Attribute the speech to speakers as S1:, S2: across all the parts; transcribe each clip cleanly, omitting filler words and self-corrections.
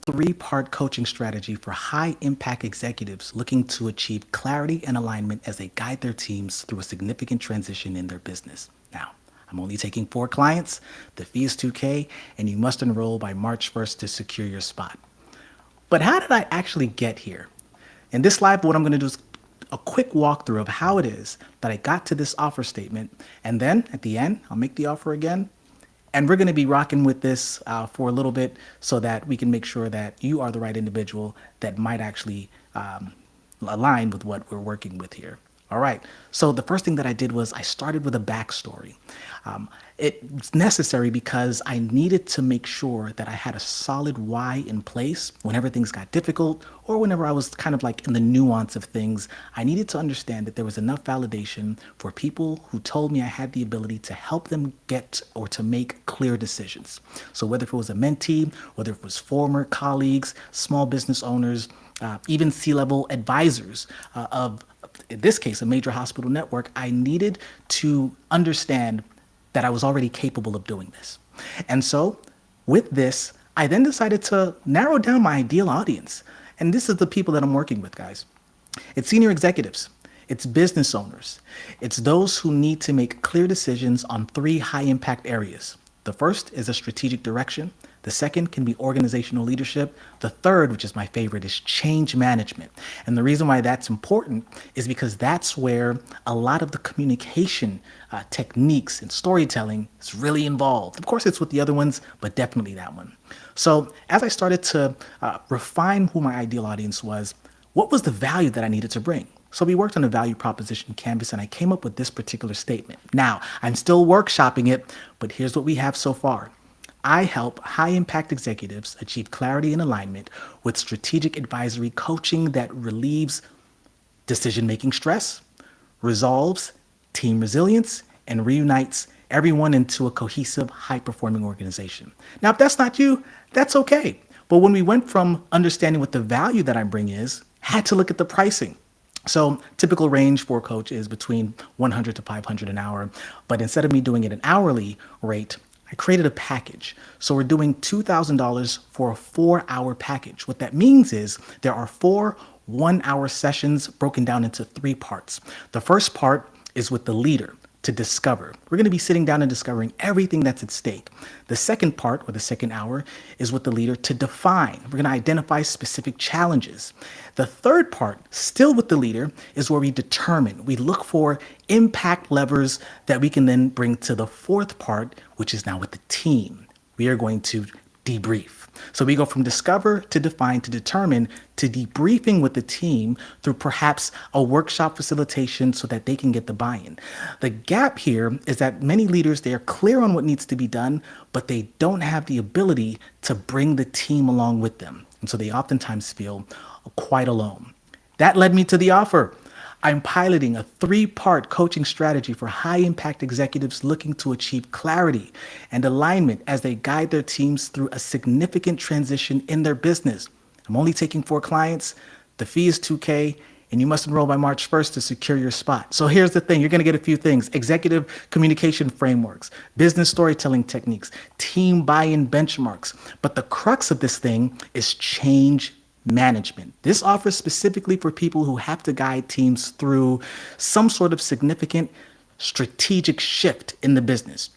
S1: three-part coaching strategy for high-impact executives looking to achieve clarity and alignment as they guide their teams through a significant transition in their business. Now, I'm only taking 4 clients. The fee is 2K, and you must enroll by March 1st to secure your spot. But how did I actually get here? In this live, what I'm going to do is a quick walkthrough of how it is that I got to this offer statement. And then at the end, I'll make the offer again. And we're going to be rocking with this for a little bit so that we can make sure that you are the right individual that might actually align with what we're working with here. All right. So the first thing that I did was I started with a backstory. It's necessary because I needed to make sure that I had a solid why in place whenever things got difficult or whenever I was kind of like in the nuance of things. I needed to understand that there was enough validation for people who told me I had the ability to help them get or to make clear decisions. So whether it was a mentee, whether it was former colleagues, small business owners, even C-level advisors of, in this case, a major hospital network, I needed to understand that I was already capable of doing this. And so with this, I then decided to narrow down my ideal audience. And this is the people that I'm working with, guys. It's senior executives. It's business owners. It's those who need to make clear decisions on 3 high impact areas. The first is a strategic direction. The second can be organizational leadership. The third, which is my favorite, is change management. And the reason why that's important is because that's where a lot of the communication techniques and storytelling is really involved. Of course, it's with the other ones, but definitely that one. So as I started to refine who my ideal audience was, what was the value that I needed to bring? So we worked on a value proposition canvas and I came up with this particular statement. Now, I'm still workshopping it, but here's what we have so far. I help high-impact executives achieve clarity and alignment with strategic advisory coaching that relieves decision-making stress, resolves team resilience, and reunites everyone into a cohesive, high-performing organization. Now, if that's not you, that's okay. But when we went from understanding what the value that I bring is, had to look at the pricing. So typical range for a coach is between 100 to 500 an hour. But instead of me doing it an hourly rate, I created a package. So we're doing $2,000 for a 4-hour package. What that means is there are 4 one-hour sessions broken down into 3 parts. The first part is with the leader to discover. We're going to be sitting down and discovering everything that's at stake. The second part, or the second hour, is with the leader to define. We're going to identify specific challenges. The third part, still with the leader, is where we determine. We look for impact levers that we can then bring to the fourth part, which is now with the team. We are going to debrief. So we go from discover to define to determine to debriefing with the team through perhaps a workshop facilitation so that they can get the buy-in. The gap here is that many leaders, they are clear on what needs to be done, but they don't have the ability to bring the team along with them. And so they oftentimes feel quite alone. That led me to the offer. I'm piloting a 3-part coaching strategy for high-impact executives looking to achieve clarity and alignment as they guide their teams through a significant transition in their business. I'm only taking 4 clients. The fee is 2K, and you must enroll by March 1st to secure your spot. So here's the thing. You're going to get a few things: executive communication frameworks, business storytelling techniques, team buy-in benchmarks. But the crux of this thing is change management. This offers specifically for people who have to guide teams through some sort of significant strategic shift in the business.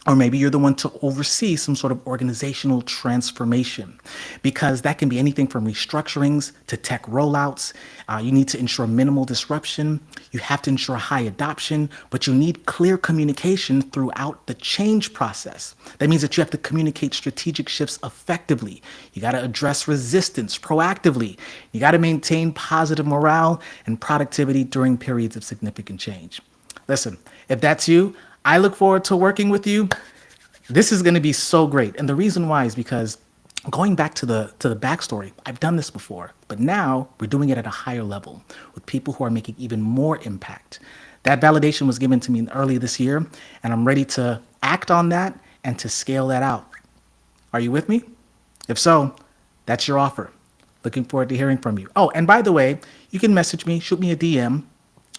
S1: Or maybe you're the one to oversee some sort of organizational transformation, because that can be anything from restructurings to tech rollouts. You need to ensure minimal disruption. You have to ensure high adoption, but you need clear communication throughout the change process. That means that you have to communicate strategic shifts effectively. You got to address resistance proactively. You got to maintain positive morale and productivity during periods of significant change. Listen, if that's you, I look forward to working with you. This is going to be so great. And the reason why is because going back to the backstory, I've done this before, but now we're doing it at a higher level with people who are making even more impact. That validation was given to me early this year, and I'm ready to act on that and to scale that out. Are you with me? If so, that's your offer. Looking forward to hearing from you. Oh, and by the way, you can message me, shoot me a DM.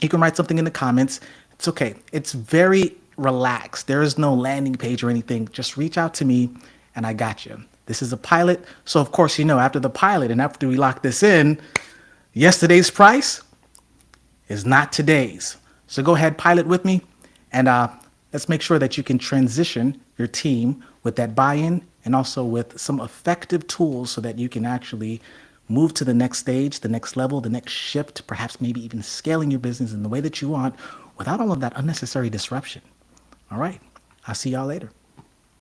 S1: You can write something in the comments. It's okay. It's very relaxed. There is no landing page or anything. Just reach out to me and I got you. This is a pilot. So, of course, after the pilot and after we lock this in, yesterday's price is not today's. So go ahead, pilot with me, and let's make sure that you can transition your team with that buy-in and also with some effective tools so that you can actually move to the next stage, the next level, the next shift, perhaps maybe even scaling your business in the way that you want without all of that unnecessary disruption. All right. I'll see y'all later.